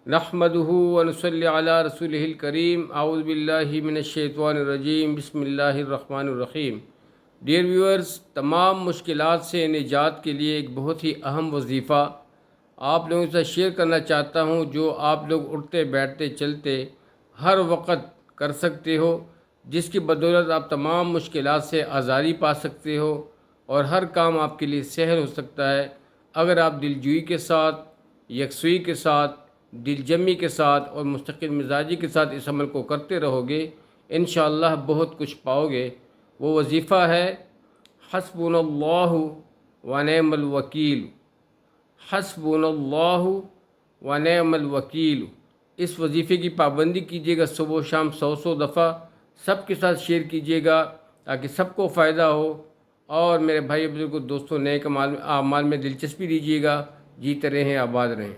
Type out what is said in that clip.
नहमदुहु व नसल्ली अला रसूलिहिल करीम आऊज़ु बिल्लाहि मिनश्शैतानिर रजीम बिस्मिल्लाहिर रहमानिर रहीम। डियर व्यूअर्स, तमाम मुश्किलात से निजात के लिए एक बहुत ही अहम वजीफ़ा आप लोगों के साथ शेयर करना चाहता हूँ, जो आप लोग उठते बैठते चलते हर वक्त कर सकते हो, जिसकी बदौलत आप तमाम मुश्किलात से आज़ादी पा सकते हो और हर काम आपके लिए सहल हो सकता है अगर आप दिलजोई के साथ, यकसुई के साथ, दिलजमी के साथ और मुस्तकिल मिजाजी के साथ इस अमल को करते रहोगे। इंशाअल्लाह बहुत कुछ पाओगे। वो वजीफ़ा है हस्बुनल्लाहु व निअमल वकील। हस्बुनल्लाहु व निअमल वकील। इस वजीफ़े की पाबंदी कीजिएगा, सुबह शाम 100 दफ़ा सबके साथ शेयर कीजिएगा ताकि सबको फ़ायदा हो। और मेरे भाई बुजुर्गों दोस्तों, नए कमाल में आमाल में दिलचस्पी दीजिएगा। जीते रहें, आबाद रहें।